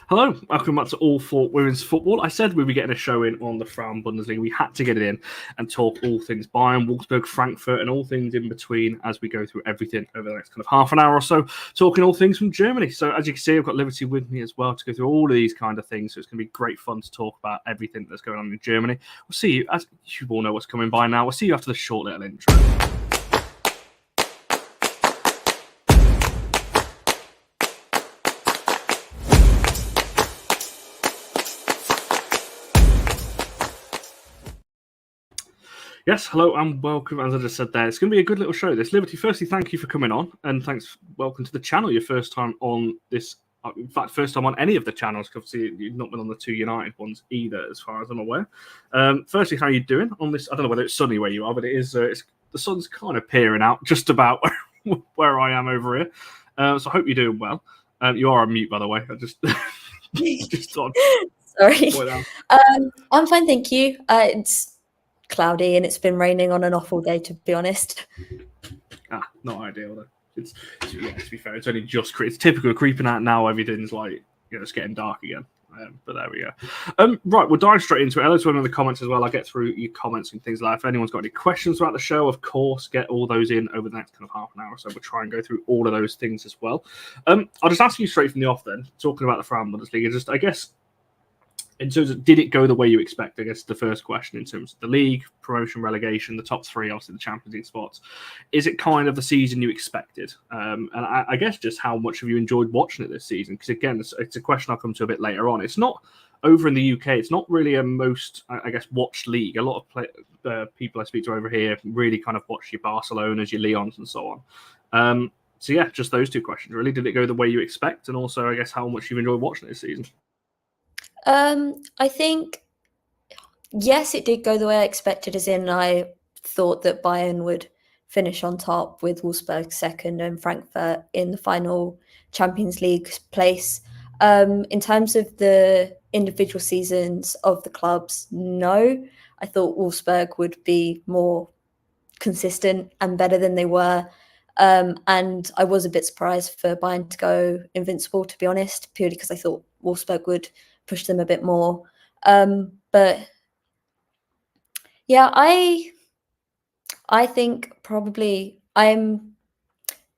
Hello, welcome back to All for Women's Football. I said we'd be getting a show in on the Frauen Bundesliga. We had to get it in and talk all things Bayern, Wolfsburg, Frankfurt, and all things in between as we go through everything over the next kind of half an hour or so, talking all things from Germany. So as you can see, I've got Liberty with me as well to go through all of these kind of things. So it's going to be great fun to talk about everything that's going on in Germany. We'll see you, as you all know what's coming by now, we'll see you after the short little intro. Yes, hello and welcome. As I just said there, it's going to be a good little show. This Liberty, firstly, thank you for coming on, and welcome to the channel. Your first time on this, in fact, first time on any of the channels. Because obviously you've not been on the two United ones either, as far as I'm aware. Firstly, how are you doing on this? I don't know whether it's sunny where you are, but it is. The sun's kind of peering out just about where I am over here. So I hope you're doing well. You are on mute, by the way. I just thought. Sorry. I'm fine, thank you. It's cloudy and it's been raining on and off all day, to be honest. Not ideal though. It's to be fair, it's only just it's typical creeping out now. Everything's like it's getting dark again. But there we go. Right, we'll dive straight into it. Let's run in the comments as well. I'll get through your comments and things like that. If anyone's got any questions throughout the show, of course, get all those in over the next kind of half an hour or so. We'll try and go through all of those things as well. I'll just ask you straight from the off then, talking about the Frauen Bundesliga, just I guess in terms of, did it go the way you expect? I guess the first question in terms of the league, promotion, relegation, the top three, obviously the Champions League spots. Is it kind of the season you expected? And I guess just how much have you enjoyed watching it this season? Because again, it's a question I'll come to a bit later on. It's not over in the UK. It's not really a most, I guess, watched league. A lot of people I speak to over here really kind of watch your Barcelonas, your Lyons, and so on. So yeah, just those two questions really. Did it go the way you expect? And also, I guess, how much you've enjoyed watching it this season? I think, yes, it did go the way I expected, as in I thought that Bayern would finish on top with Wolfsburg second and Frankfurt in the final Champions League place. In terms of the individual seasons of the clubs, no. I thought Wolfsburg would be more consistent and better than they were. And I was a bit surprised for Bayern to go invincible, to be honest, purely because I thought Wolfsburg would push them a bit more. But yeah, I think probably I'm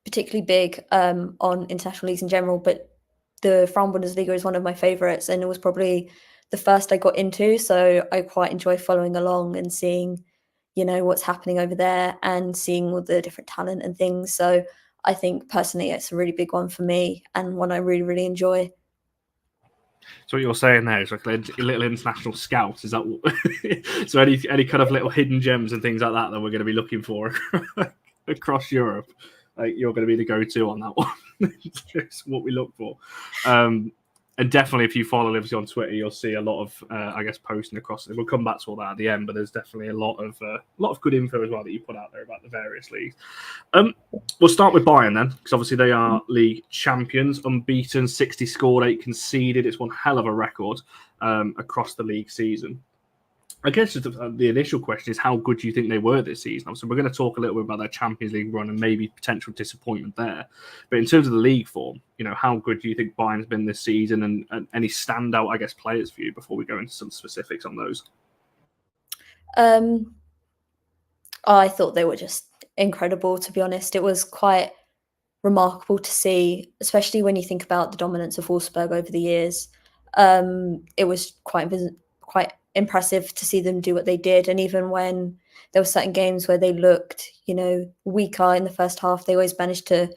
particularly big on international leagues in general, but the Frauen Bundesliga is one of my favourites, and it was probably the first I got into, so I quite enjoy following along and seeing, what's happening over there and seeing all the different talent and things. So I think personally it's a really big one for me and one I really, really enjoy. So what you're saying there is like a little international scout. Is that what? So any kind of little hidden gems and things like that we're going to be looking for across Europe? Like you're going to be the go-to on that one. Just what we look for. And definitely, if you follow Liberty on Twitter, you'll see a lot of, I guess, posting across it. We'll come back to all that at the end, but there's definitely a lot of good info as well that you put out there about the various leagues. We'll start with Bayern then, because obviously they are league champions, unbeaten, 60 scored, 8 conceded. It's one hell of a record across the league season. I guess the initial question is how good do you think they were this season? So we're going to talk a little bit about their Champions League run and maybe potential disappointment there. But in terms of the league form, how good do you think Bayern's been this season and any standout, I guess, players for you before we go into some specifics on those? I thought they were just incredible, to be honest. It was quite remarkable to see, especially when you think about the dominance of Wolfsburg over the years. It was quite impressive to see them do what they did, and even when there were certain games where they looked, weaker in the first half, they always managed to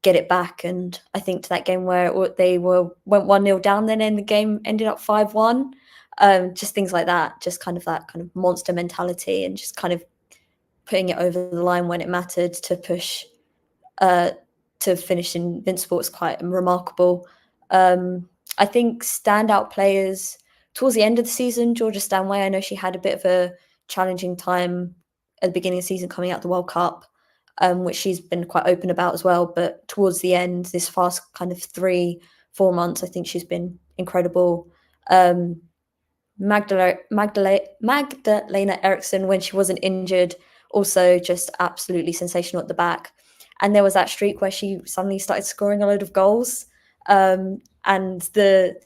get it back. And I think to that game where they went 1-0 down, then in the game ended up 5-1. Just things like that, just kind of that kind of monster mentality, and just kind of putting it over the line when it mattered to push to finish invincible was quite remarkable. I think standout players towards the end of the season, Georgia Stanway, I know she had a bit of a challenging time at the beginning of the season coming out the World Cup, which she's been quite open about as well. But towards the end, this past kind of 3-4 months, I think she's been incredible. Magdalena Eriksson, when she wasn't injured, also just absolutely sensational at the back. And there was that streak where she suddenly started scoring a load of goals. And the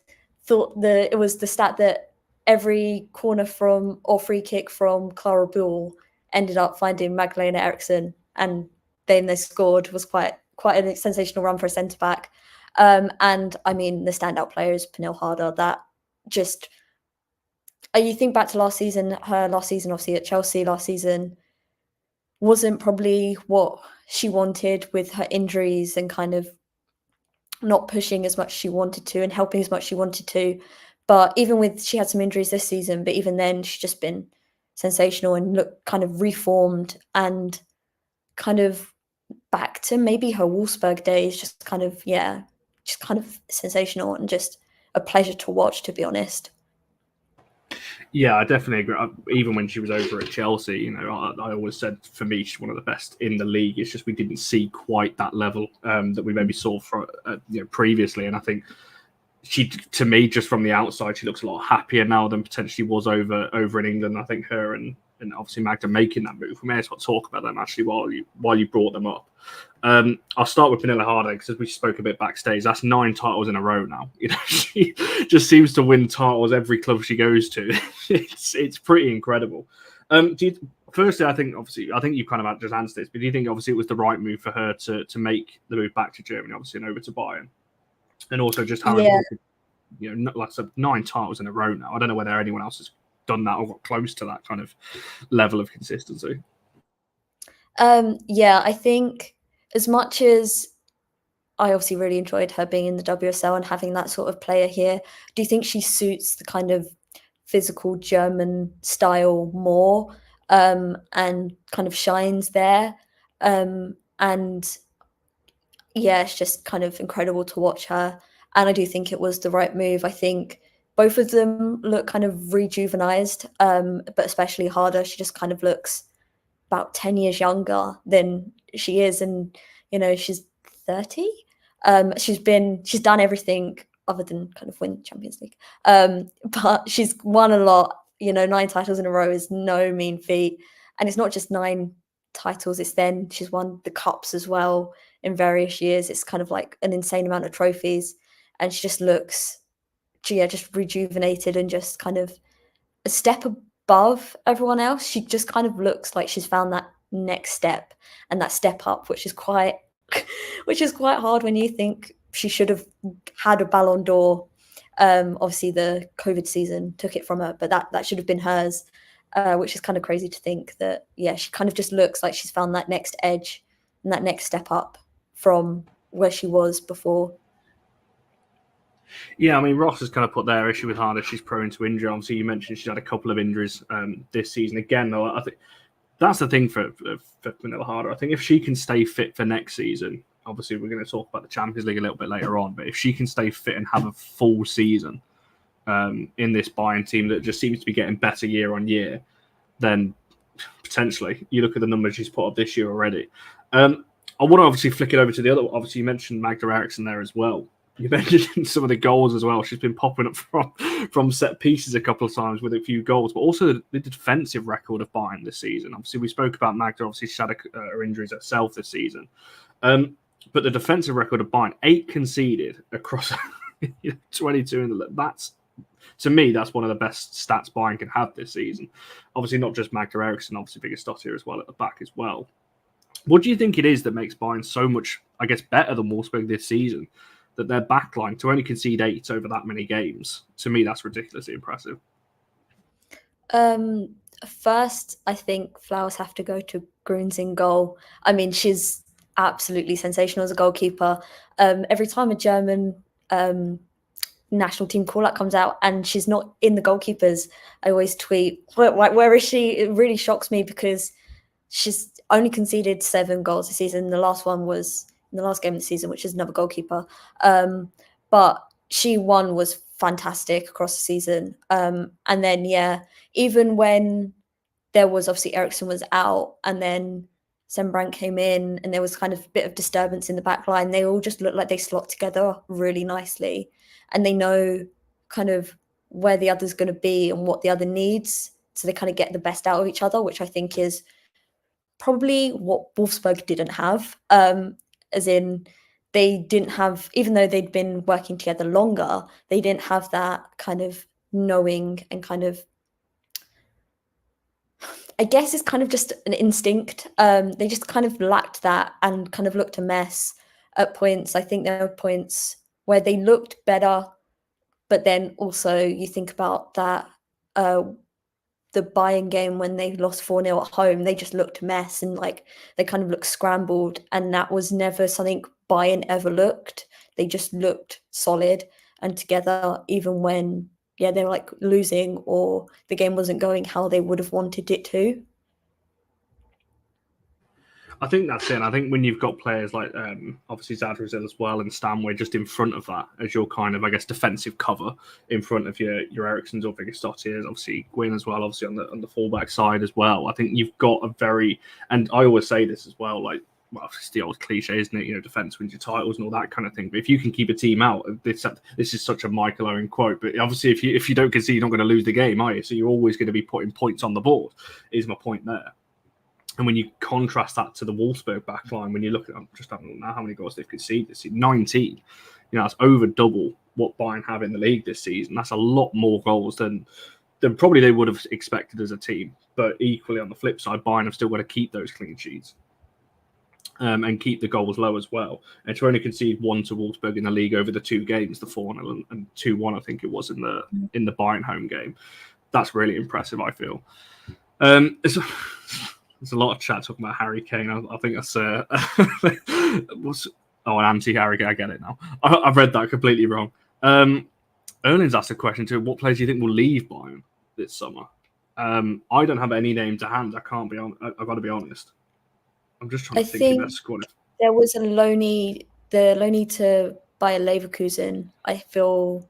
thought that it was the stat that every corner from or free kick from Clara Buell ended up finding Magdalena Eriksson, and then they scored. Was quite a sensational run for a centre back. And I mean, the standout player is Pernille Harder. That just you think back to last season, obviously at Chelsea last season wasn't probably what she wanted with her injuries and kind of not pushing as much as she wanted to and helping as much as she wanted to. But even with, she had some injuries this season, but even then she's just been sensational and looked kind of reformed and kind of back to maybe her Wolfsburg days, just kind of sensational and just a pleasure to watch, to be honest. Yeah, I definitely agree. Even when she was over at Chelsea, you know, I always said for me she's one of the best in the league. It's just we didn't see quite that level that we maybe saw from previously. And I think she, to me, just from the outside, she looks a lot happier now than potentially was over in England. I think her and obviously Magda making that move. We may as well talk about them actually while you brought them up. I'll start with Pernille Harder because as we spoke a bit backstage, that's 9 titles in a row now. You know, she just seems to win titles every club she goes to. It's pretty incredible. Firstly, I think you kind of just answered this, but do you think obviously it was the right move for her to make the move back to Germany, obviously, and over to Bayern, and also just how important, you know, like I said, 9 titles in a row now. I don't know whether anyone else has done that or got close to that kind of level of consistency. I think as much as I obviously really enjoyed her being in the WSL and having that sort of player here, do you think she suits the kind of physical German style more and kind of shines there? And yeah, it's just kind of incredible to watch her. And I do think it was the right move. I think both of them look kind of rejuvenized, but especially Harder. She just kind of looks about 10 years younger than she is. And, you know, she's 30. She's done everything other than kind of win Champions League. But she's won a lot. You know, 9 titles in a row is no mean feat. And it's not just 9 titles, it's then she's won the cups as well in various years. It's kind of like an insane amount of trophies. And she just looks, just rejuvenated and just kind of a step above everyone else. She just kind of looks like she's found that next step and that step up, which is quite hard when you think she should have had a Ballon d'Or. Obviously the COVID season took it from her, but that should have been hers, which is kind of crazy to think that, she kind of just looks like she's found that next edge and that next step up from where she was before. Yeah, I mean, Ross has kind of put their issue with Harder. She's prone to injury. Obviously, you mentioned she's had a couple of injuries this season. Again, though, I think that's the thing for Pernille Harder. I think if she can stay fit for next season, obviously we're going to talk about the Champions League a little bit later on, but if she can stay fit and have a full season in this Bayern team that just seems to be getting better year on year, then potentially, you look at the numbers she's put up this year already. I want to obviously flick it over to the other. Obviously, you mentioned Magda Eriksson there as well. You mentioned some of the goals as well. She's been popping up from set pieces a couple of times with a few goals, but also the defensive record of Bayern this season. Obviously, we spoke about Magda. Obviously, she had her injuries herself this season. But the defensive record of Bayern, 8 conceded across 22. That's, to me, that's one of the best stats Bayern can have this season. Obviously, not just Magda Eriksson, obviously biggest stat here as well at the back as well. What do you think it is that makes Bayern so much, I guess, better than Wolfsburg this season? That their backline to only concede 8 over that many games, to me, that's ridiculously impressive. First, I think flowers have to go to Gruns in goal. I mean, she's absolutely sensational as a goalkeeper. Every time a German national team call-up comes out and she's not in the goalkeepers, I always tweet, where is she? It really shocks me because she's only conceded 7 goals this season. The last one was in the last game of the season, which is another goalkeeper. But she was fantastic across the season. And then, even when there was obviously Eriksson was out and then Sembrant came in and there was kind of a bit of disturbance in the back line, they all just look like they slot together really nicely. And they know kind of where the other's going to be and what the other needs. So they kind of get the best out of each other, which I think is probably what Wolfsburg didn't have. As in, they didn't have, even though they'd been working together longer, they didn't have that kind of knowing and kind of, I guess it's kind of just an instinct. They just kind of lacked that and kind of looked a mess at points. I think there were points where they looked better, but then also you think about that the Bayern game when they lost 4-0 at home, they just looked a mess and like they kind of looked scrambled, and that was never something Bayern ever looked. They just looked solid and together, even when they were like losing or the game wasn't going how they would have wanted it to. I think that's it. And I think when you've got players like obviously Zadrazil as well and Stanway just in front of that as your kind of, I guess, defensive cover in front of your Ericssons or Vigastottiers, obviously Gwyn as well, obviously on the fullback side as well. I think you've got a very, and I always say this as well, like, well, it's the old cliche, isn't it? You know, defense wins your titles and all that kind of thing. But if you can keep a team out, this is such a Michael Owen quote. But obviously, if you don't concede, you're not going to lose the game, are you? So you're always going to be putting points on the board. Is my point there? And when you contrast that to the Wolfsburg backline, when you look at, I'm just having a look now how many goals they've conceded this season, 19. You know, that's over double what Bayern have in the league this season. That's a lot more goals than probably they would have expected as a team. But equally on the flip side, Bayern have still got to keep those clean sheets. And keep the goals low as well. And to only concede 1 to Wolfsburg in the league over the 2 games, the 4-0 and 2-1, I think it was in the Bayern home game. That's really impressive, I feel. There's a lot of chat talking about Harry Kane. I think that's an anti-Harry Kane. I get it now. I've read that completely wrong. Erling's asked a question too. What players do you think will leave Bayern this summer? I don't have any name to hand. I've got to be honest. I'm just trying to think of their squad. There was the loanee to Bayer Leverkusen. I feel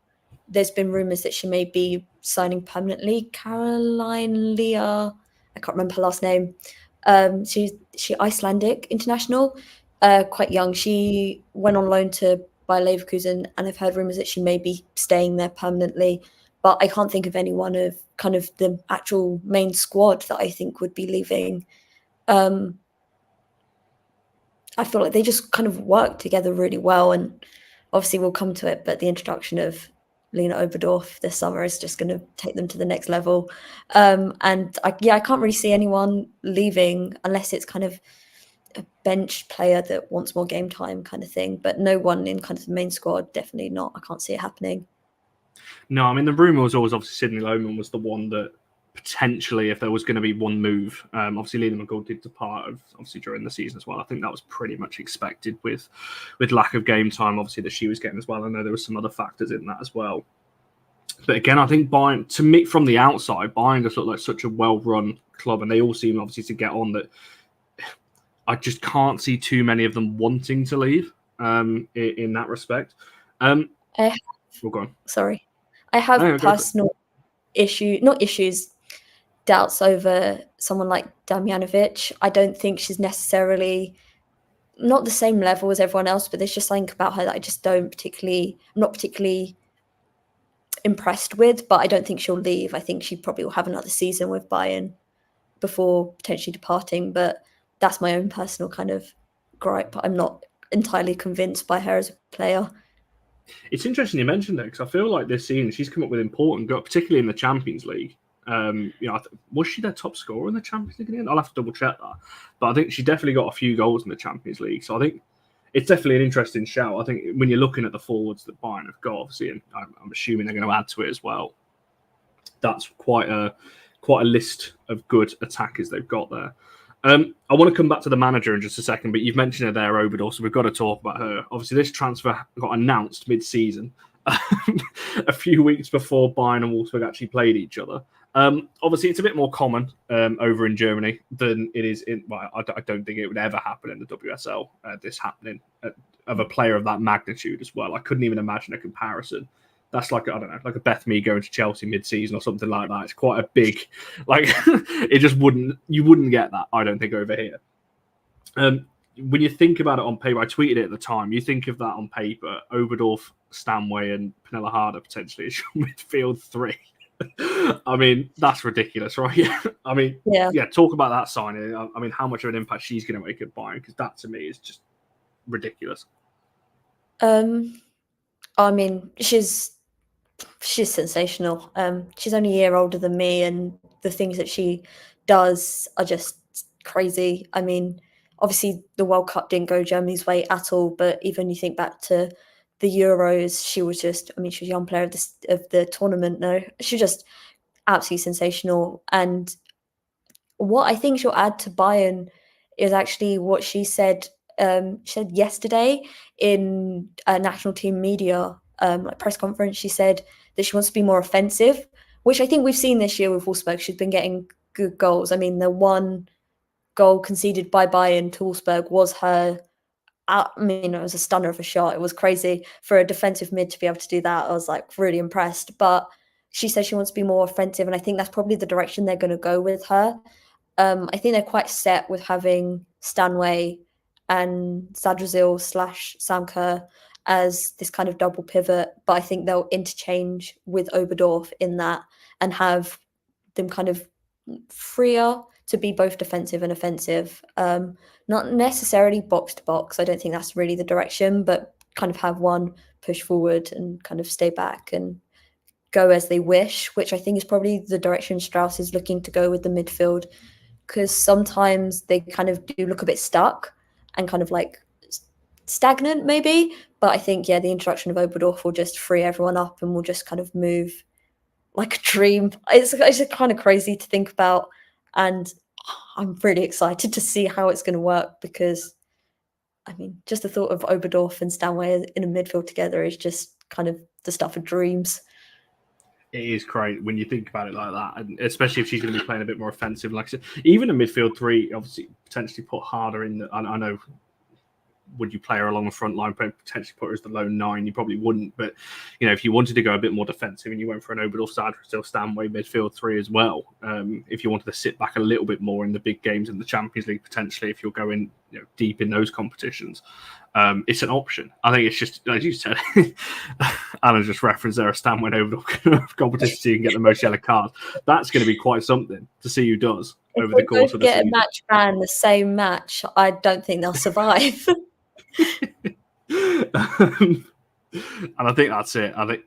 there's been rumours that she may be signing permanently. Caroline Leah, I can't remember her last name. She Icelandic international, quite young. She went on loan to Bayer Leverkusen, and I've heard rumours that she may be staying there permanently. But I can't think of anyone of kind of the actual main squad that I think would be leaving. I feel like they just kind of work together really well, and obviously we'll come to it, but the introduction of Lena Oberdorf this summer is just going to take them to the next level. And I can't really see anyone leaving unless it's kind of a bench player that wants more game time kind of thing, but no one in kind of the main squad, definitely not. I can't see it happening. No, I mean, the rumour was always obviously Sidney Lohman was the one that potentially, if there was going to be one move, obviously Lena McGould did depart obviously during the season as well. I think that was pretty much expected with lack of game time, obviously, that she was getting as well. I know there were some other factors in that as well. But again, I think Bayern, to me, from the outside, Bayern just look like such a well-run club, and they all seem obviously to get on that. I just can't see too many of them wanting to leave in that respect. Go on. Sorry. I have personal doubts over someone like Damjanovic. I don't think she's necessarily not the same level as everyone else, but there's just something about her that I just I'm not particularly impressed with, but I don't think she'll leave. I think she probably will have another season with Bayern before potentially departing, but that's my own personal kind of gripe. I'm not entirely convinced by her as a player. It's interesting you mentioned that, because I feel like this season she's come up with important goals, particularly in the Champions League. Was she their top scorer in the Champions League again? I'll have to double check that. But I think she definitely got a few goals in the Champions League. So I think it's definitely an interesting shout. I think when you're looking at the forwards that Bayern have got, obviously, and I'm assuming they're going to add to it as well, that's quite a list of good attackers they've got there. I want to come back to the manager in just a second, but you've mentioned her there, Oberdorf, so we've got to talk about her. Obviously, this transfer got announced mid-season, a few weeks before Bayern and Wolfsburg actually played each other. Obviously, it's a bit more common over in Germany than it is in. Well, I don't think it would ever happen in the WSL. This happening of a player of that magnitude as well. I couldn't even imagine a comparison. That's like, I don't know, like a Beth Mee going to Chelsea mid-season or something like that. It's quite a big, like, it just you wouldn't get that, I don't think, over here. When you think about it on paper, I tweeted it at the time, you think of that on paper, Oberdorf, Stanway and Pernilla Harder potentially as your midfield 3. I mean, that's ridiculous, right? I mean, yeah, talk about that signing. I mean, how much of an impact she's going to make at Bayern, because that to me is just ridiculous. I mean, she's sensational. She's only a year older than me, and the things that she does are just crazy. I mean, obviously the World Cup didn't go Germany's way at all, but even you think back to the Euros, she was just, I mean, she was young player of the tournament. No, she was just absolutely sensational. And what I think she'll add to Bayern is actually what she said. She said yesterday in a national team media like press conference. She said that she wants to be more offensive, which I think we've seen this year with Wolfsburg. She's been getting good goals. I mean, the one goal conceded by Bayern to Wolfsburg was her. I mean, it was a stunner of a shot. It was crazy for a defensive mid to be able to do that. I was like really impressed. But she says she wants to be more offensive, and I think that's probably the direction they're going to go with her. I think they're quite set with having Stanway and Sadrazil / Sam Kerr as this kind of double pivot, but I think they'll interchange with Oberdorf in that and have them kind of freer to be both defensive and offensive. Not necessarily box to box. I don't think that's really the direction, but kind of have one push forward and kind of stay back and go as they wish, which I think is probably the direction Strauss is looking to go with the midfield, because sometimes they kind of do look a bit stuck and kind of like stagnant maybe. But I think, yeah, the introduction of Oberdorf will just free everyone up and will just kind of move like a dream. It's just kind of crazy to think about. And I'm really excited to see how it's going to work because, I mean, just the thought of Oberdorf and Stanway in a midfield together is just kind of the stuff of dreams. It is great when you think about it like that, and especially if she's going to be playing a bit more offensive. Like I said, even a midfield three, obviously, potentially put harder in. I know, would you play her along the front line, potentially put her as the lone 9? You probably wouldn't. But, you know, if you wanted to go a bit more defensive and you went for an Oberdorf, Sadrazil, Stanway midfield three as well, if you wanted to sit back a little bit more in the big games in the Champions League, potentially, if you're going deep in those competitions, it's an option. I think it's just, as you said, Anna just referenced there, a Stanway Oberdorf competition so you can get the most yellow cards. That's going to be quite something to see who does over the course of the season. Get a match ban the same match, I don't think they'll survive. And I think that's it. I think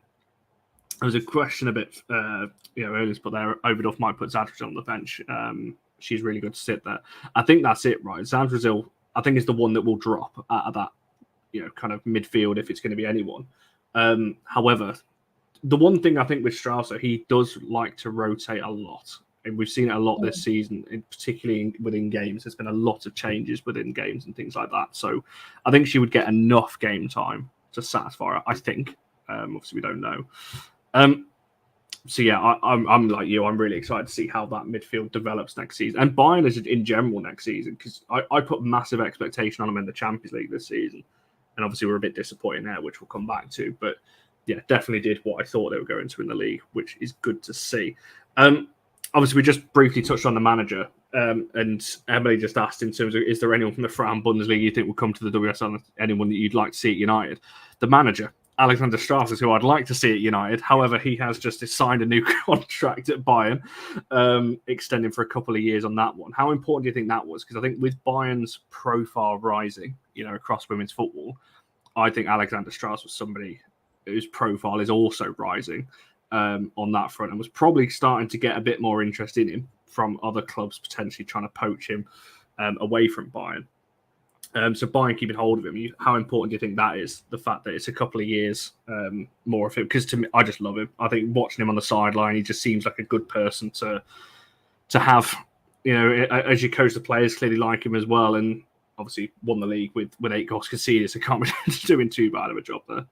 there was a question a bit, earlier, but there Oberdorf might put Zadrazil on the bench. She's really good to sit there. I think that's it, right? Zadrazil, I think, is the one that will drop out of that, kind of midfield if it's going to be anyone. However, the one thing I think with Strausser, he does like to rotate a lot. And we've seen it a lot this season, particularly within games. There's been a lot of changes within games and things like that. So I think she would get enough game time to satisfy her, I think. Obviously, we don't know. So, yeah, I'm like you. I'm really excited to see how that midfield develops next season. And Bayern is in general next season, because I put massive expectation on them in the Champions League this season. And obviously, we're a bit disappointed there, which we'll come back to. But, yeah, definitely did what I thought they were going to in the league, which is good to see. Obviously, we just briefly touched on the manager, and Emily just asked in terms of, is there anyone from the Frauen Bundesliga you think will come to the WSL, anyone that you'd like to see at United? The manager, Alexander Strauss, is who I'd like to see at United. However, he has just signed a new contract at Bayern, extending for a couple of years on that one. How important do you think that was? Because I think with Bayern's profile rising, across women's football, I think Alexander Strauss was somebody whose profile is also rising on that front, and was probably starting to get a bit more interest in him from other clubs potentially trying to poach him away from Bayern. So Bayern keeping hold of him, how important do you think that is? The fact that it's a couple of years more of him, because to me, I just love him. I think watching him on the sideline, he just seems like a good person to have. As you coach the players, clearly like him as well, and obviously won the league with 8 goals conceded, so can't be doing too bad of a job there.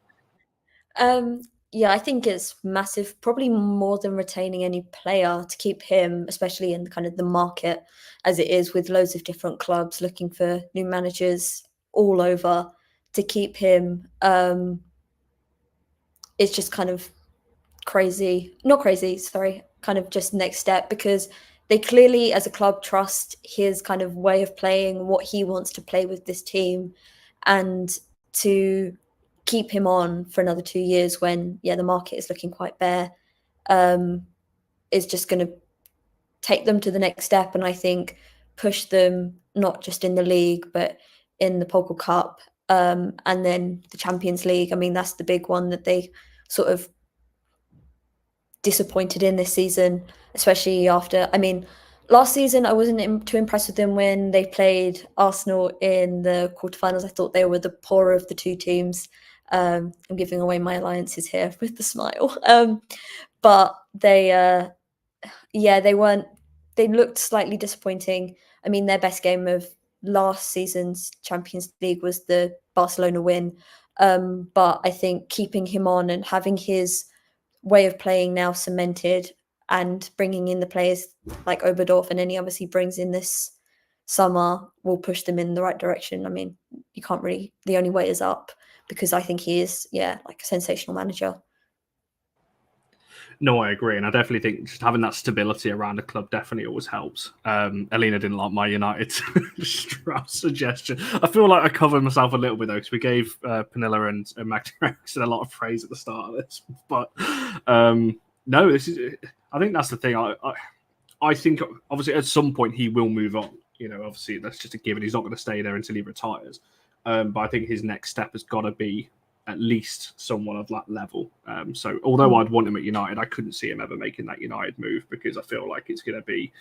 Yeah, I think it's massive, probably more than retaining any player, to keep him, especially in kind of the market as it is, with loads of different clubs looking for new managers all over. To keep him, it's just kind of kind of just next step, because they clearly, as a club, trust his kind of way of playing, what he wants to play with this team, and to keep him on for another 2 years when, the market is looking quite bare, is just going to take them to the next step, and I think push them not just in the league but in the Pokal Cup, and then the Champions League. I mean, that's the big one that they sort of disappointed in this season, especially after, I mean, last season I wasn't too impressed with them when they played Arsenal in the quarterfinals. I thought they were the poorer of the two teams. I'm giving away my alliances here with the smile. But they looked slightly disappointing. I mean, their best game of last season's Champions League was the Barcelona win. But I think keeping him on and having his way of playing now cemented and bringing in the players like Oberdorf and any others he brings in this summer will push them in the right direction. I mean, you can't really, the only way is up, because I think he is, like a sensational manager. No, I agree. And I definitely think just having that stability around the club definitely always helps. Alina didn't like my United Strauss suggestion. I feel like I covered myself a little bit, though, because we gave Pernilla and Magda Eriksson a lot of praise at the start of this. But no, I think that's the thing. I think, obviously, at some point he will move on. Obviously, that's just a given. He's not going to stay there until he retires. But I think his next step has got to be at least somewhat of that level. So although I'd want him at United, I couldn't see him ever making that United move, because I feel like it's going to be,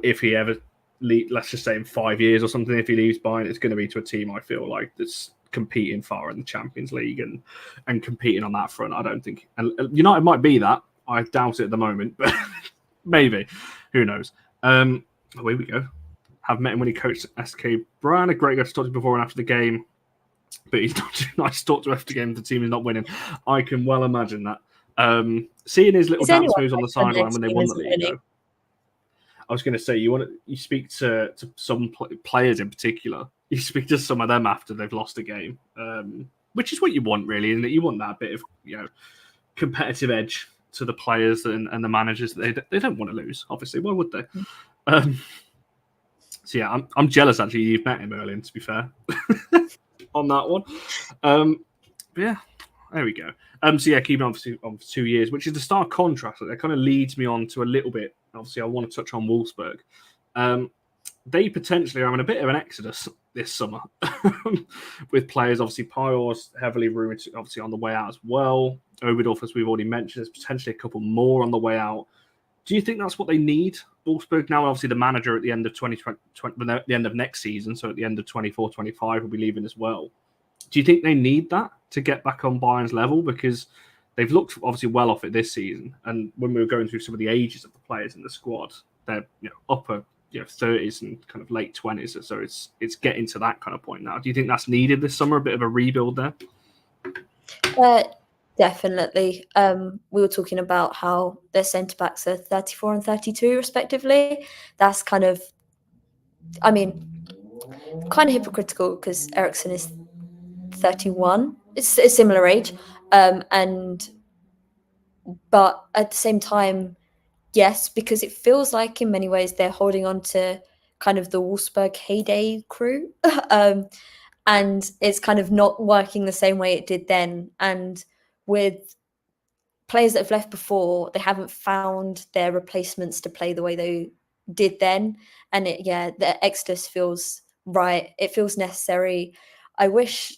if he ever, let's just say in 5 years or something, if he leaves Bayern, it's going to be to a team I feel like that's competing far in the Champions League and competing on that front. I don't think, and United might be that. I doubt it at the moment, but maybe. Who knows? Here we go. Have met him when he coached SK Brian. A great guy to talk to before and after the game. But he's not too nice to talk to after the game if the team is not winning. I can well imagine that. Seeing his little dance moves on the sideline when they won the league, though, I was going to say, you speak to some players in particular. You speak to some of them after they've lost a game, which is what you want, really, isn't it? You want that bit of competitive edge to the players and the managers. They don't want to lose, obviously. Why would they? So yeah, I'm jealous actually. You've met him earlier, to be fair. On that one. But yeah, there we go. So yeah, keeping on for 2 years, which is the stark contrast. That kind of leads me on to a little bit. Obviously, I want to touch on Wolfsburg. They potentially are having a bit of an exodus this summer with players. Obviously, Pior's heavily rumoured, obviously on the way out as well. Oberdorf, as we've already mentioned, there's potentially a couple more on the way out. Do you think that's what they need? Wolfsburg now, obviously, the manager at the end of 2020, the end of next season, so at the end of 24-25, will be leaving as well. Do you think they need that to get back on Bayern's level? Because they've looked obviously well off it this season, and when we were going through some of the ages of the players in the squad, they're upper 30s and kind of late 20s, so it's getting to that kind of point now. Do you think that's needed this summer? A bit of a rebuild there. Definitely. We were talking about how their centre backs are 34 and 32 respectively. That's kind of hypocritical, because Eriksson is 31. It's a similar age. But at the same time, yes, because it feels like in many ways they're holding on to kind of the Wolfsburg heyday crew. And it's kind of not working the same way it did then. And with players that have left before, they haven't found their replacements to play the way they did then. And the exodus feels right. It feels necessary. I wish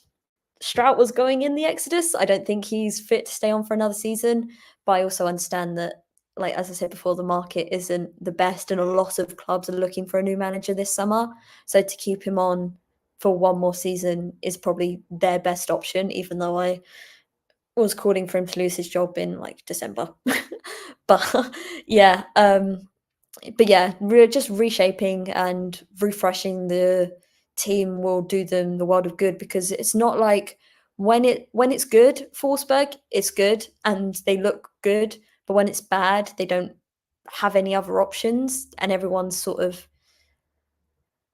Strout was going in the exodus. I don't think he's fit to stay on for another season. But I also understand that, like, as I said before, the market isn't the best and a lot of clubs are looking for a new manager this summer. So to keep him on for one more season is probably their best option, even though I was calling for him to lose his job in like December. But just reshaping and refreshing the team will do them the world of good, because it's not like when it's good for Wolfsburg, it's good and they look good, but when it's bad, they don't have any other options and everyone's sort of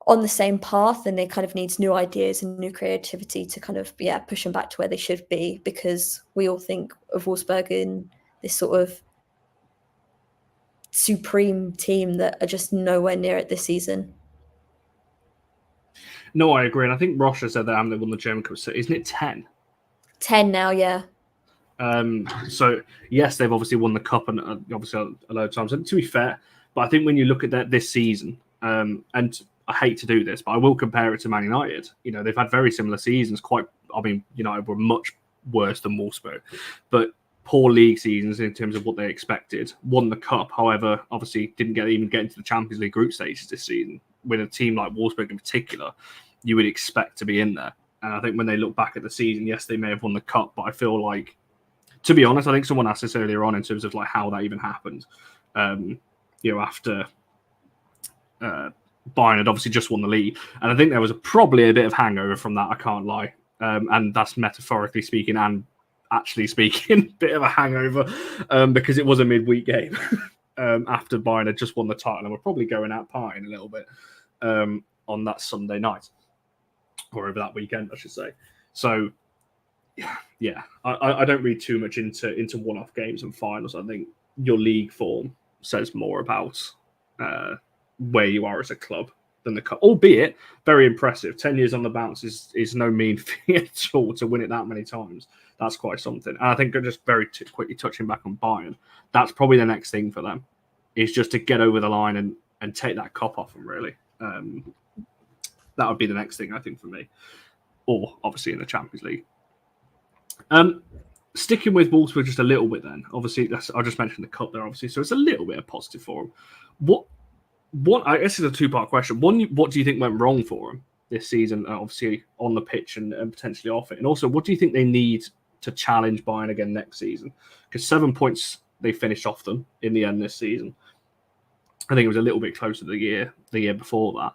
on the same path, and it kind of needs new ideas and new creativity to kind of push them back to where they should be, because we all think of Wolfsburg in this sort of supreme team that are just nowhere near it this season. No, I agree, and I think Rocha said that they won the German Cup. So isn't it 10? 10 now, yeah. So yes, they've obviously won the cup and obviously a load of times. And to be fair, but I think when you look at that this season, and I hate to do this, but I will compare it to Man United. You know, they've had very similar seasons. United were much worse than Wolfsburg, but poor league seasons in terms of what they expected. Won the cup, however, obviously didn't even get into the Champions League group stages this season. With a team like Wolfsburg in particular, you would expect to be in there. And I think when they look back at the season, yes, they may have won the cup, but I feel like, to be honest, I think someone asked this earlier on in terms of like how that even happened. After Bayern had obviously just won the league, and I think there was probably a bit of hangover from that. I can't lie, and that's metaphorically speaking and actually speaking, bit of a hangover because it was a midweek game after Bayern had just won the title, and we're probably going out partying a little bit on that Sunday night or over that weekend, I should say. So, yeah, I don't read too much into one-off games and finals. I think your league form says more about where you are as a club than the cup, albeit very impressive. 10 years on the bounce is no mean thing at all. To win it that many times, that's quite something. And I think just very quickly touching back on Bayern, that's probably the next thing for them, is just to get over the line and take that cup off them, really. That would be the next thing, I think, for me. Or, obviously, in the Champions League. Sticking with Wolfsburg just a little bit then. Obviously, I just mentioned the cup there, obviously, so it's a little bit of positive for them. What I guess it's a two-part question. One, what do you think went wrong for them this season, obviously on the pitch and potentially off it? And also, what do you think they need to challenge Bayern again next season? Because 7 points they finished off them in the end this season. I think it was a little bit closer the year before that.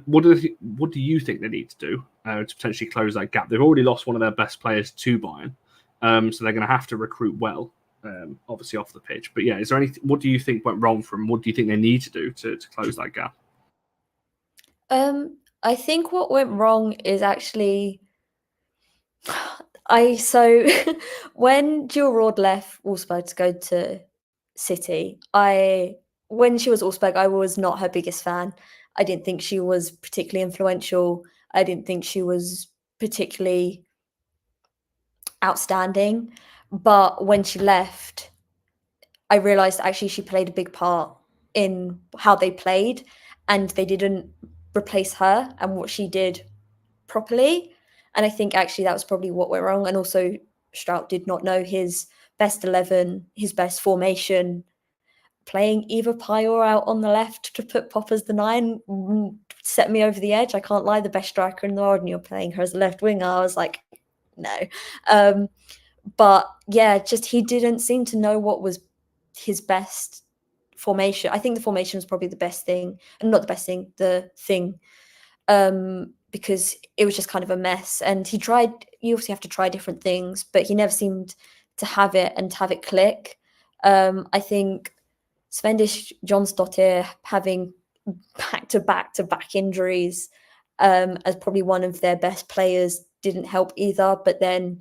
What do you think they need to do to potentially close that gap? They've already lost one of their best players to Bayern, so they're going to have to recruit well. Obviously off the pitch, but yeah, is there anything? What do you think went wrong for them? What do you think they need to do to close that gap? I think what went wrong is actually, when Jill Roord left Wolfsburg to go to City, when she was Wolfsburg, I was not her biggest fan. I didn't think she was particularly influential. I didn't think she was particularly outstanding. But when she left, I realised actually she played a big part in how they played, and they didn't replace her and what she did properly. And I think actually that was probably what went wrong. And also Strout did not know his best 11, his best formation. Playing Eva Pajor out on the left to put Pop as the 9 set me over the edge. I can't lie, the best striker in the world, and you're playing her as a left winger. I was like, no. But yeah, just he didn't seem to know what was his best formation. I think the formation was probably the best thing, and not the best thing, the thing, because it was just kind of a mess. And he tried, you obviously have to try different things, but he never seemed to have it and to have it click. I think Svendis Jonsdottir having back-to-back injuries as probably one of their best players didn't help either. But then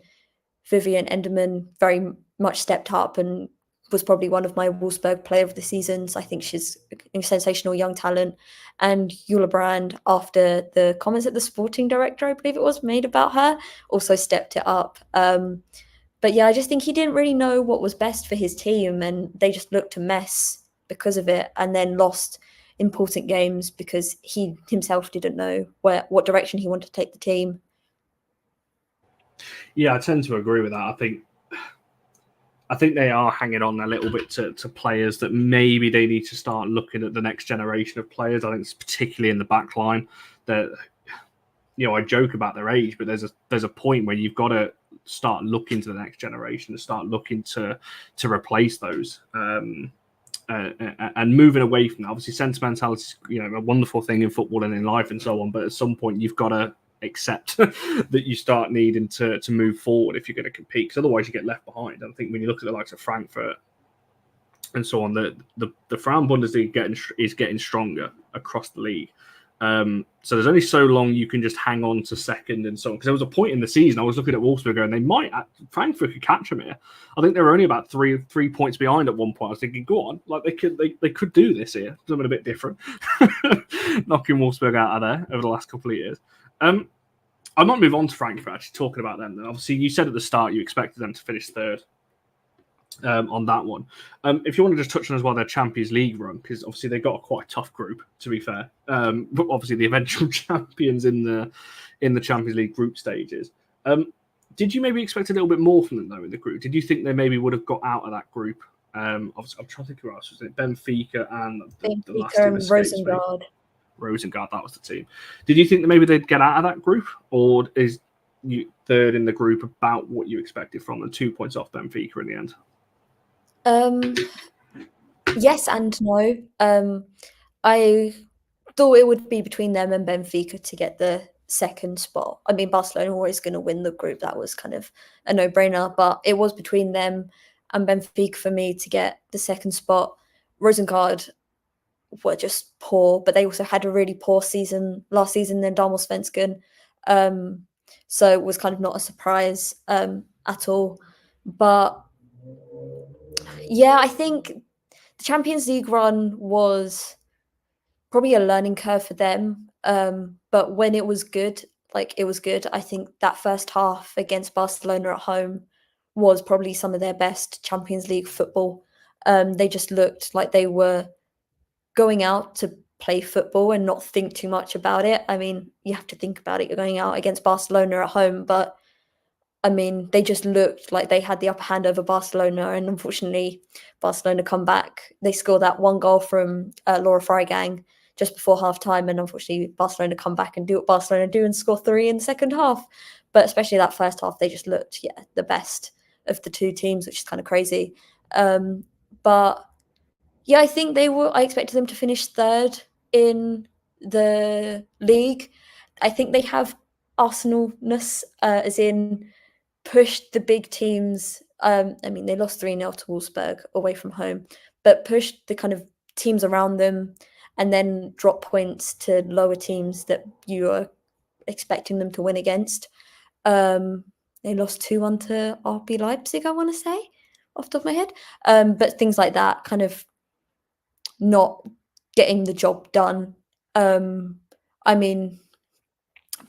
Vivian Enderman very much stepped up and was probably one of my Wolfsburg player of the seasons. I think she's a sensational young talent. And Eula Brand, after the comments that the sporting director, I believe it was, made about her, also stepped it up. But yeah, I just think he didn't really know what was best for his team, and they just looked a mess because of it, and then lost important games because he himself didn't know what direction he wanted to take the team. Yeah, I tend to agree with that. I think they are hanging on a little bit to players that maybe they need to start looking at the next generation of players. I think it's particularly in the back line that, I joke about their age, but there's a point where you've got to start looking to the next generation, to start looking to replace those and moving away from that. Obviously, sentimentality is a wonderful thing in football and in life and so on, but at some point you've got to accept that you start needing to move forward if you're going to compete, because otherwise you get left behind. I think when you look at the likes of Frankfurt and so on, the Frauen Bundesliga is getting stronger across the league. So there's only so long you can just hang on to second and so on. Because there was a point in the season I was looking at Wolfsburg and Frankfurt could catch them here. I think they were only about three points behind at one point. I was thinking, go on, like they could do this here, something a bit different, knocking Wolfsburg out of there over the last couple of years. I might move on to Frankfurt, actually, talking about them then. Obviously, you said at the start you expected them to finish third on that one. If you want to just touch on as well their Champions League run, because obviously they've got a quite tough group, to be fair. But obviously the eventual champions in the Champions League group stages. Did you maybe expect a little bit more from them though in the group? Did you think they maybe would have got out of that group? Obviously, I'm trying to think who else was it. Benfica and the last team escapes me. Rosengard, that was the team. Did you think that maybe they'd get out of that group, or is you third in the group about what you expected from them? 2 points off Benfica in the end. Yes and no. I thought it would be between them and Benfica to get the second spot. I mean, Barcelona were always going to win the group. That was kind of a no-brainer, but it was between them and Benfica for me to get the second spot. Rosengard were just poor, but they also had a really poor season last season in Damallsvenskan. So it was kind of not a surprise at all. But yeah, I think the Champions League run was probably a learning curve for them. But when it was good, it was good. I think that first half against Barcelona at home was probably some of their best Champions League football. They just looked like they were going out to play football and not think too much about it. I mean, you have to think about it. You're going out against Barcelona at home, but I mean, they just looked like they had the upper hand over Barcelona, and unfortunately, Barcelona come back. They scored that one goal from Laura Freigang just before half-time, and unfortunately, Barcelona come back and do what Barcelona do and score 3 in the second half. But especially that first half, they just looked, the best of the two teams, which is kind of crazy. But yeah, I think I expected them to finish third in the league. I think they have Arsenal-ness, as in pushed the big teams. I mean, they lost 3-0 to Wolfsburg away from home, but pushed the kind of teams around them and then dropped points to lower teams that you are expecting them to win against. They lost 2-1 to RB Leipzig, I want to say, off the top of my head. But things like that, kind of not getting the job done. I mean,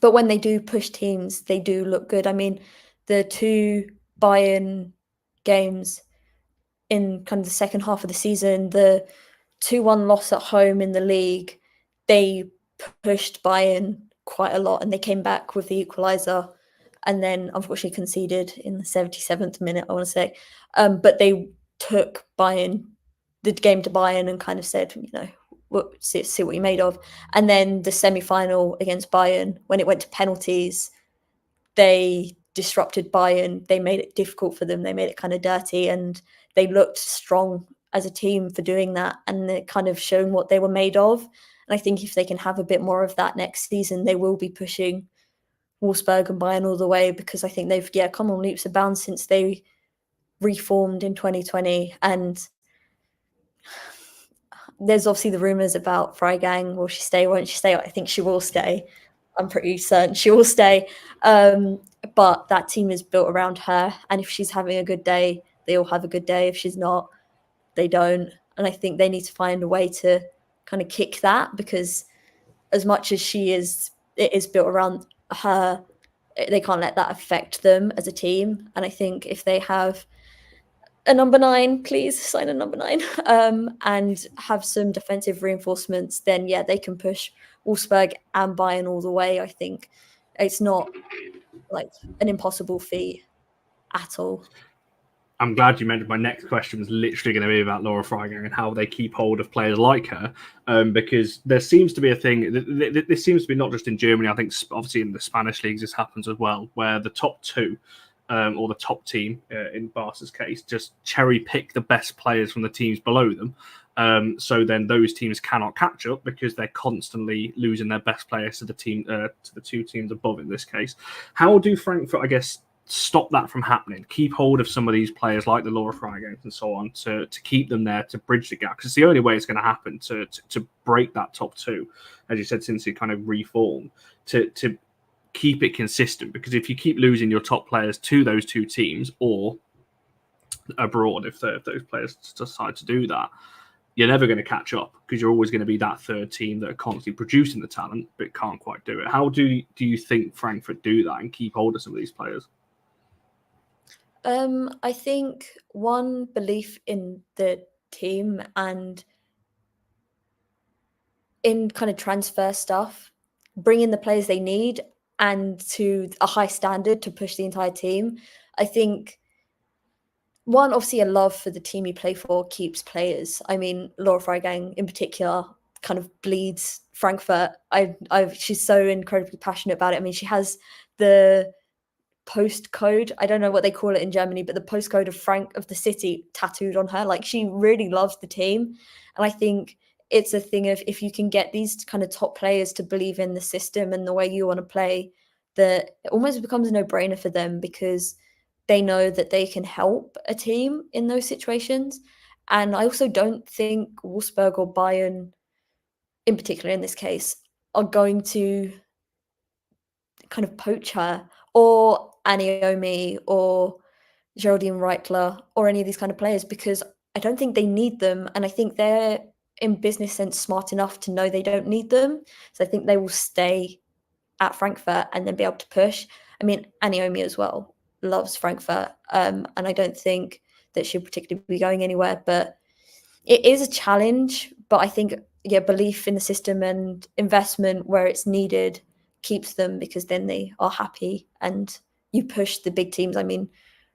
but when they do push teams, they do look good. I mean, the 2 Bayern games in kind of the second half of the season, the 2-1 loss at home in the league, they pushed Bayern quite a lot and they came back with the equaliser and then unfortunately conceded in the 77th minute, I want to say. But they took the game to Bayern and kind of said, see what you're made of. And then the semi-final against Bayern, when it went to penalties, they disrupted Bayern. They made it difficult for them. They made it kind of dirty, and they looked strong as a team for doing that, and they're kind of shown what they were made of. And I think if they can have a bit more of that next season, they will be pushing Wolfsburg and Bayern all the way, because I think they've come on leaps and bounds since they reformed in 2020. And there's obviously the rumours about Freigang. Will she stay? Won't she stay? I think she will stay. I'm pretty certain she will stay. But that team is built around her. And if she's having a good day, they all have a good day. If she's not, they don't. And I think they need to find a way to kind of kick that, because as much as it is built around her, they can't let that affect them as a team. And I think if they have a number 9, please sign a number 9, and have some defensive reinforcements, then they can push Wolfsburg and Bayern all the way. I think it's not like an impossible feat at all. I'm glad you mentioned my next question was literally going to be about Laura Freigang and how they keep hold of players like her, because there seems to be a thing. This seems to be not just in Germany. I think obviously in the Spanish leagues this happens as well, where the top 2 or the top team, in Barca's case, just cherry pick the best players from the teams below them. So then those teams cannot catch up because they're constantly losing their best players to the 2 teams above in this case. How do Frankfurt, I guess, stop that from happening? Keep hold of some of these players like the Laura Freigang and so on to keep them there, to bridge the gap, because it's the only way it's going to happen to break that top 2, as you said, since it kind of reformed, to keep it consistent. Because if you keep losing your top players to those 2 teams or abroad, if those players decide to do that, you're never going to catch up, because you're always going to be that 3rd team that are constantly producing the talent but can't quite do it. How do you think Frankfurt do that and keep hold of some of these players? I think one, belief in the team and in kind of transfer stuff, bring in the players they need and to a high standard to push the entire team. I think one, obviously a love for the team you play for keeps players. I mean, Laura Freigang in particular kind of bleeds Frankfurt. She's so incredibly passionate about it. I mean, she has the postcode, I don't know what they call it in Germany, but the postcode of the city tattooed on her. Like, she really loves the team. And I think it's a thing of, if you can get these kind of top players to believe in the system and the way you want to play, that it almost becomes a no-brainer for them, because they know that they can help a team in those situations. And I also don't think Wolfsburg or Bayern, in particular in this case, are going to kind of poach her, or Aniomi or Geraldine Reichler or any of these kind of players, because I don't think they need them. And I think they're, in business sense, smart enough to know they don't need them. So I think they will stay at Frankfurt and then be able to push. I mean, Aniomi as well loves Frankfurt. And I don't think that she'll particularly be going anywhere, but it is a challenge. But I think, yeah, belief in the system and investment where it's needed keeps them, because then they are happy and you push the big teams. I mean,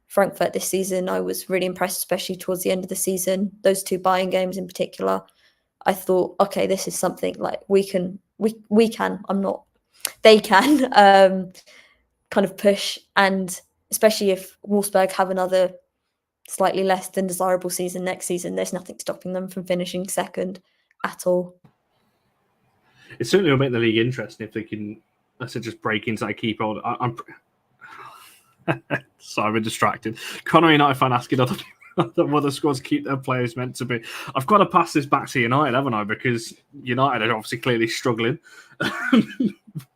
Frankfurt this season, I was really impressed, especially towards the end of the season. Those two Bayern games in particular, I thought, okay, this is something like they can kind of push. And especially if Wolfsburg have another slightly less than desirable season next season, there's nothing stopping them from finishing second at all. It certainly will make the league interesting if they can, I said, just break into that keep hold. Sorry, I'm distracted. Connor United fan asking other squads keep their players meant to be. I've got to pass this back to United, haven't I? Because United are obviously clearly struggling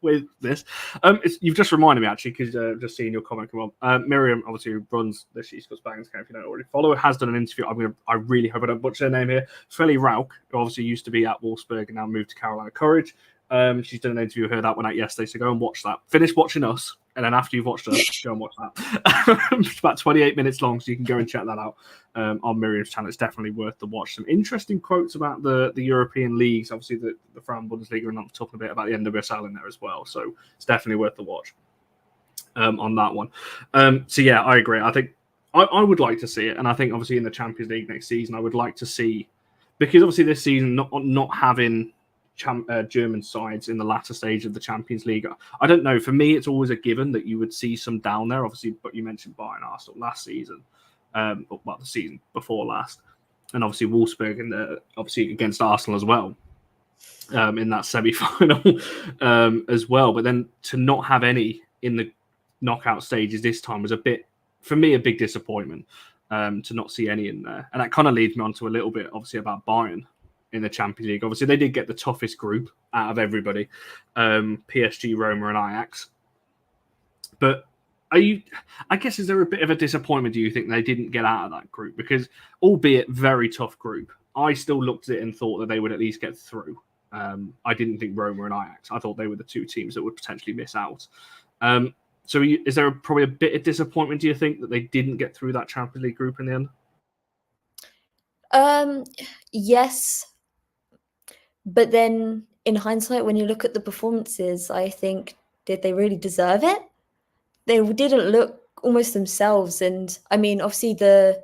with this. You've just reminded me, actually, because just seeing your comment come on. Miriam, obviously, who runs the She Scots Bangers account, if you don't already follow, has done an interview. I really hope I don't butcher her name here. Feli Rauch, who obviously used to be at Wolfsburg and now moved to Carolina Courage. She's done an interview with her that went out yesterday, so go and watch that. Finish watching us, and then after you've watched us, go and watch that. It's about 28 minutes long, so you can go and check that out on Miriam's channel. It's definitely worth the watch. Some interesting quotes about the European leagues. Obviously, the Frauen Bundesliga, and I'm talking a bit about the NWSL in there as well. So it's definitely worth the watch on that one. So yeah, I agree. I think I would like to see it, and I think obviously in the Champions League next season, I would like to see, because obviously this season not having German sides in the latter stage of the Champions League. I don't know. For me, it's always a given that you would see some down there. Obviously, but you mentioned Bayern Arsenal last season, the season before last, and obviously Wolfsburg and obviously against Arsenal as well in that semi-final as well. But then to not have any in the knockout stages this time was for me, a big disappointment to not see any in there. And that kind of leads me on to a little bit, obviously, about Bayern in the Champions League. Obviously, they did get the toughest group out of everybody, PSG, Roma, and Ajax. But I guess, is there a bit of a disappointment, do you think, they didn't get out of that group? Because, albeit very tough group, I still looked at it and thought that they would at least get through. I didn't think Roma and Ajax. I thought they were the two teams that would potentially miss out. So is there probably a bit of disappointment, do you think, that they didn't get through that Champions League group in the end? Yes. But then in hindsight, when you look at the performances, I think, did they really deserve it? They didn't look almost themselves. And I mean, obviously the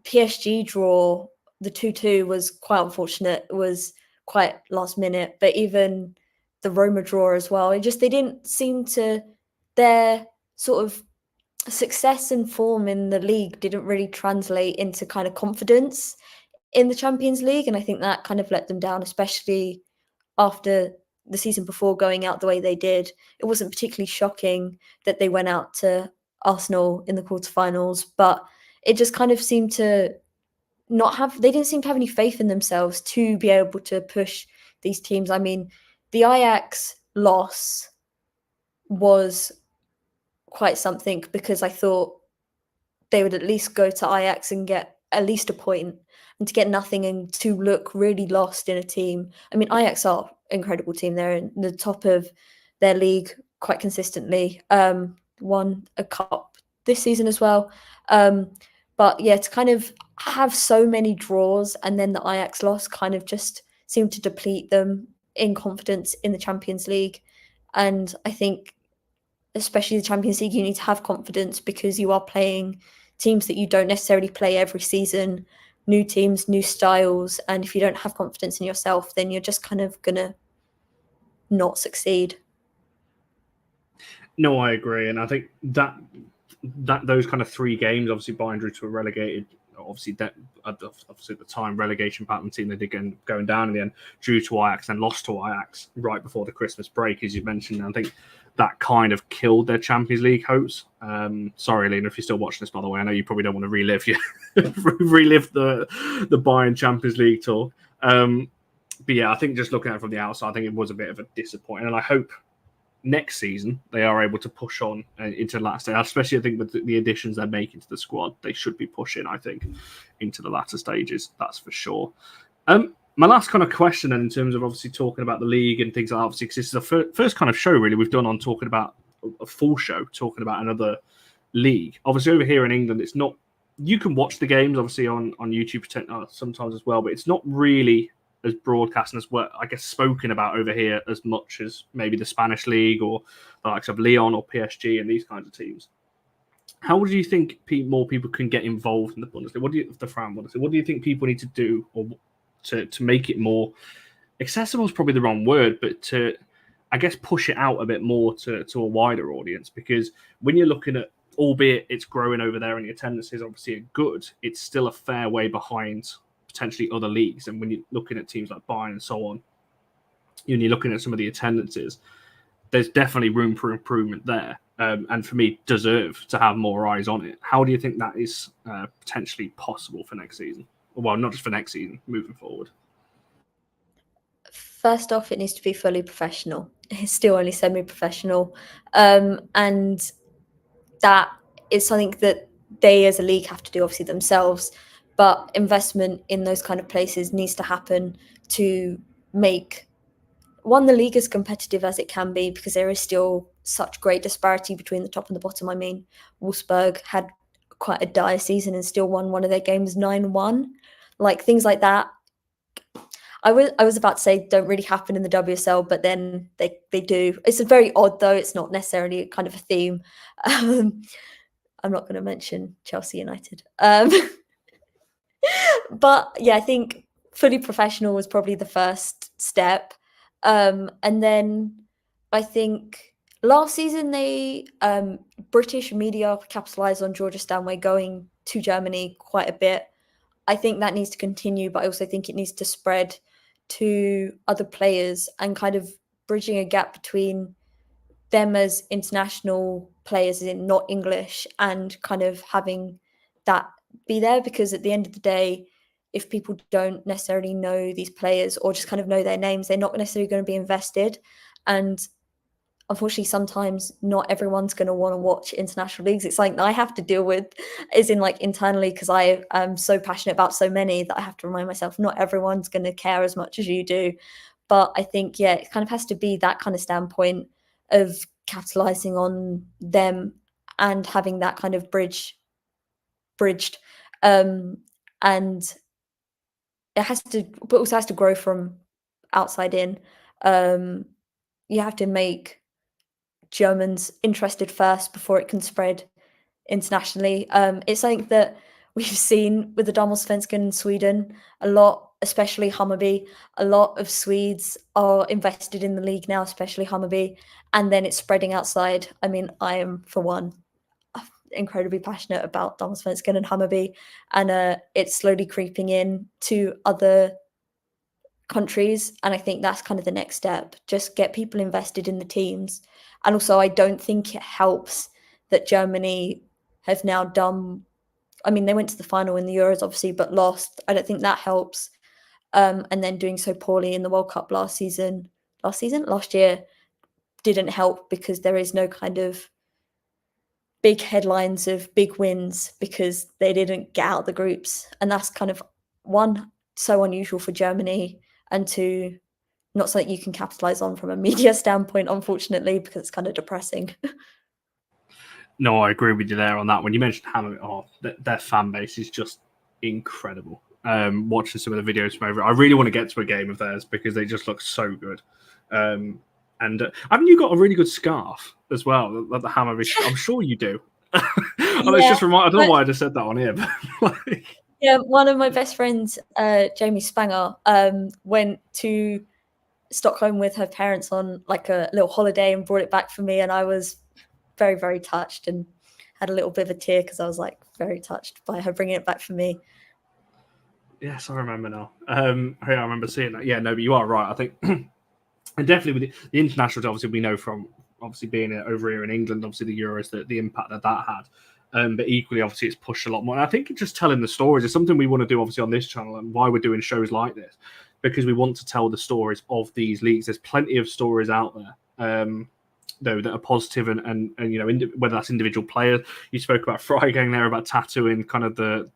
PSG draw, the 2-2 was quite unfortunate. It was quite last minute, but even the Roma draw as well, they didn't seem to, their sort of success and form in the league didn't really translate into kind of confidence in the Champions League. And I think that kind of let them down, especially after the season before going out the way they did. It wasn't particularly shocking that they went out to Arsenal in the quarterfinals, but it just kind of seemed to they didn't seem to have any faith in themselves to be able to push these teams. I mean, the Ajax loss was quite something, because I thought they would at least go to Ajax and get at least a point, and to get nothing and to look really lost in a team. I mean, Ajax are an incredible team. They're in the top of their league quite consistently. Won a cup this season as well. But yeah, to kind of have so many draws and then the Ajax loss kind of just seemed to deplete them in confidence in the Champions League. And I think, especially the Champions League, you need to have confidence because you are playing teams that you don't necessarily play every season, new teams, new styles. And if you don't have confidence in yourself, then you're just kind of going to not succeed. No, I agree. And I think that those kind of 3 games, obviously Bayern drew to a relegated, obviously at the time relegation battle team, they did going down in the end, drew to Ajax and lost to Ajax right before the Christmas break, as you mentioned. And I think that kind of killed their Champions League hopes. Sorry, Lena, if you're still watching this, by the way, I know you probably don't want to relive the Bayern Champions League tour. But yeah, I think just looking at it from the outside, I think it was a bit of a disappointment, and I hope next season they are able to push on into the latter stage, especially I think with the additions they're making to the squad. They should be pushing, I think, into the latter stages, that's for sure. My last kind of question then, in terms of obviously talking about the league and things like that, obviously, because this is the first kind of show really we've done on talking about a full show, talking about another league. Obviously over here in England, it's not, you can watch the games obviously on YouTube sometimes as well, but it's not really as broadcast and as what I guess spoken about over here as much as maybe the Spanish league or the likes of Lyon or PSG and these kinds of teams. How do you think more people can get involved in the Bundesliga? The Frauen Bundesliga? What do you think people need to do or to make it more accessible? Is probably the wrong word, but to, I guess, push it out a bit more to a wider audience. Because when you're looking at, albeit it's growing over there and the attendance is obviously good, it's still a fair way behind potentially other leagues. And when you're looking at teams like Bayern and so on, and you're looking at some of the attendances, there's definitely room for improvement there. And for me, deserve to have more eyes on it. How do you think that is potentially possible for next season? Well, not just for next season, moving forward. First off, it needs to be fully professional. It's still only semi-professional. And that is something that they as a league have to do, obviously, themselves. But investment in those kind of places needs to happen to make, one, the league as competitive as it can be, because there is still such great disparity between the top and the bottom. I mean, Wolfsburg had quite a dire season and still won one of their games 9-1. Like, things like that. I was about to say don't really happen in the WSL, but then they do. It's very odd, though. It's not necessarily kind of a theme. I'm not going to mention Chelsea United. But yeah, I think fully professional was probably the first step. And then I think last season they British media capitalized on Georgia Stanway going to Germany quite a bit. I think that needs to continue, but I also think it needs to spread to other players and kind of bridging a gap between them as international players in not English and kind of having that be there, because at the end of the day, if people don't necessarily know these players or just kind of know their names, they're not necessarily going to be invested. And unfortunately, sometimes not everyone's going to want to watch international leagues. It's something that I have to deal with, as in like internally, because I am so passionate about so many that I have to remind myself not everyone's going to care as much as you do. But I think, yeah, it kind of has to be that kind of standpoint of capitalizing on them and having that kind of bridged. And it has to, but also has to grow from outside in. You have to make Germans interested first before it can spread internationally. It's something that we've seen with the Damallsvenskan in Sweden a lot, especially Hammarby. A lot of Swedes are invested in the league now, especially Hammarby, and then it's spreading outside. I mean, I am, for one, incredibly passionate about Damallsvenskan and Hammarby, and it's slowly creeping in to other countries, and I think that's kind of the next step. Just get people invested in the teams. And also, I don't think it helps that Germany have now done, I mean, they went to the final in the Euros, obviously, but lost. I don't think that helps. And then doing so poorly in the World Cup last year didn't help, because there is no kind of big headlines of big wins because they didn't get out the groups. And that's kind of, one, so unusual for Germany, and two, not something you can capitalize on from a media standpoint, unfortunately, because it's kind of depressing. No, I agree with you there on that. When you mentioned Hammer, their fan base is just incredible. Watching some of the videos from over, I really want to get to a game of theirs because they just look so good. And haven't you got a really good scarf as well? Like the Hammer, I'm sure you do. It's just I don't know why I just said that on here, but yeah, one of my best friends, Jamie Spanger, went to Stockholm with her parents on like a little holiday and brought it back for me, and I was very, very touched and had a little bit of a tear because I was like very touched by her bringing it back for me. Yes, I remember now. I remember seeing that. Yeah, no, but you are right. I think, and definitely with the internationals, obviously we know from obviously being over here in England, obviously the Euros, the impact that had. But equally, obviously, it's pushed a lot more. And I think just telling the stories is something we want to do, obviously, on this channel, and why we're doing shows like this, because we want to tell the stories of these leagues. There's plenty of stories out there. Though that are positive and whether that's individual players. You spoke about Freigang there about tattooing kind of the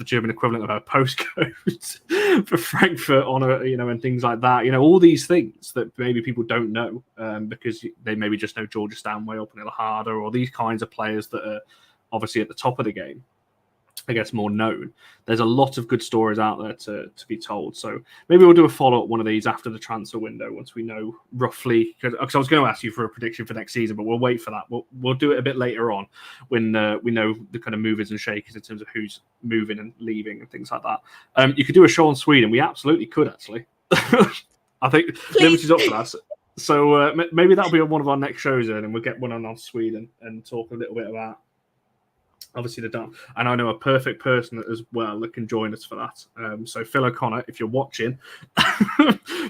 German equivalent of a postcode for Frankfurt on and things like that. All these things that maybe people don't know because they maybe just know Georgia Stanway or Pernilla Harder or these kinds of players that are obviously at the top of the game. I guess more known. There's a lot of good stories out there to be told. So maybe we'll do a follow-up one of these after the transfer window once we know roughly. Because I was going to ask you for a prediction for next season, but we'll wait for that. We'll do it a bit later on when we know the kind of movers and shakers in terms of who's moving and leaving and things like that. You could do a show on Sweden. We absolutely could, actually. I think Liberty's up for that. So maybe that'll be on one of our next shows, and we'll get one on Sweden and talk a little bit about obviously the done. And I know a perfect person as well that can join us for that. So Phil O'Connor, if you're watching,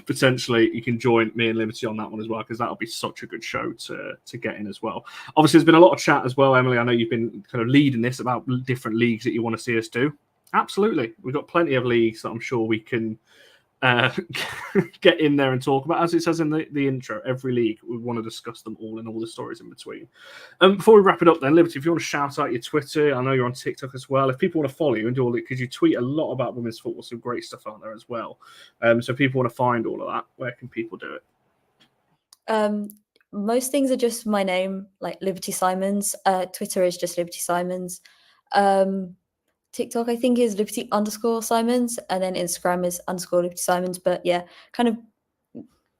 potentially you can join me and Liberty on that one as well, because that'll be such a good show to get in as well. Obviously, there's been a lot of chat as well, Emily. I know you've been kind of leading this about different leagues that you want to see us do. Absolutely. We've got plenty of leagues that I'm sure we can get in there and talk about. As it says in the intro, every league, we want to discuss them all and all the stories in between. Before we wrap it up then, Liberty, if you want to shout out your Twitter, I know you're on TikTok as well. If people want to follow you and do all it, because you tweet a lot about women's football, some great stuff out there as well. So if people want to find all of that, where can people do it? Most things are just my name, like Liberty Simons. Twitter is just Liberty Simons. TikTok, I think, is Liberty_Simons, and then Instagram is _Liberty Simons. But yeah, kind of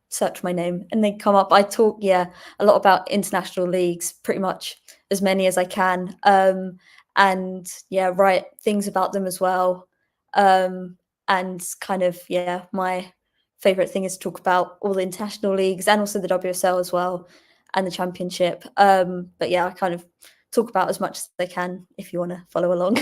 search my name and they come up. I talk, a lot about international leagues, pretty much as many as I can. And write things about them as well. And kind of, my favorite thing is to talk about all the international leagues and also the WSL as well and the championship. But I kind of talk about as much as I can if you want to follow along.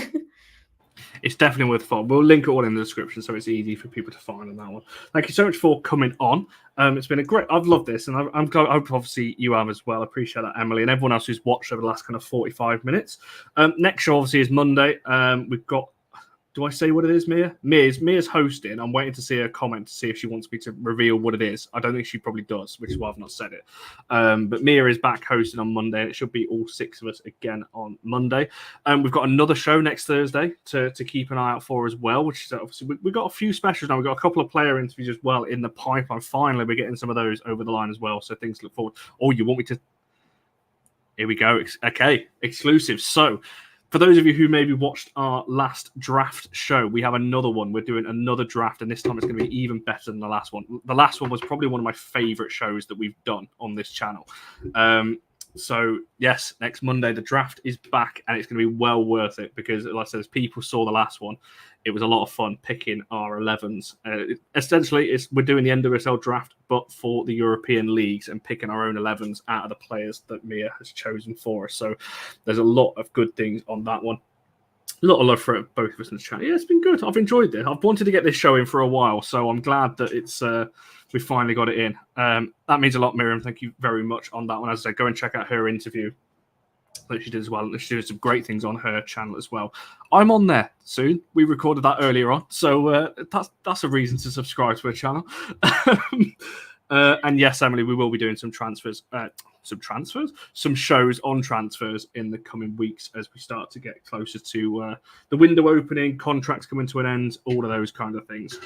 It's definitely worth following. We'll link it all in the description so it's easy for people to find on that one. Thank you so much for coming on. It's been I've loved this, and I hope obviously you have as well. I appreciate that, Emily, and everyone else who's watched over the last kind of 45 minutes. Next show obviously is Monday. We've got. Do I say what it is, Mia? Mia's hosting. I'm waiting to see her comment to see if she wants me to reveal what it is. I don't think she probably does, which is why I've not said it. But Mia is back hosting on Monday. It should be all six of us again on Monday. We've got another show next Thursday to keep an eye out for as well, which is obviously we've got a few specials now. We've got a couple of player interviews as well in the pipeline. Finally, we're getting some of those over the line as well. So things to look forward. Oh, you want me to? Here we go. Okay, exclusive. So, for those of you who maybe watched our last draft show, we have another one. We're doing another draft, and this time it's going to be even better than the last one. The last one was probably one of my favorite shows that we've done on this channel. So, yes, next Monday, the draft is back, and it's going to be well worth it because, like I said, as people saw the last one, it was a lot of fun picking our 11s. Essentially, we're doing the NWSL draft, but for the European leagues and picking our own 11s out of the players that Mia has chosen for us. So there's a lot of good things on that one. A lot of love for both of us in the chat. Yeah, it's been good. I've enjoyed it. I've wanted to get this show in for a while, so I'm glad that it's we finally got it in. That means a lot, Miriam. Thank you very much on that one. As I said, go and check out her interview that she did as well. She did some great things on her channel as well. I'm on there soon. We recorded that earlier on, so that's a reason to subscribe to her channel. And yes, Emily, we will be doing some shows on transfers in the coming weeks as we start to get closer to the window opening, contracts coming to an end, all of those kind of things.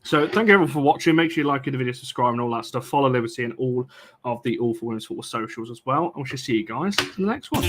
So thank you everyone for watching. Make sure you like the video, subscribe, and all that stuff. Follow Liberty and all of the All for Women's Football socials as well. And we shall see you guys in the next one.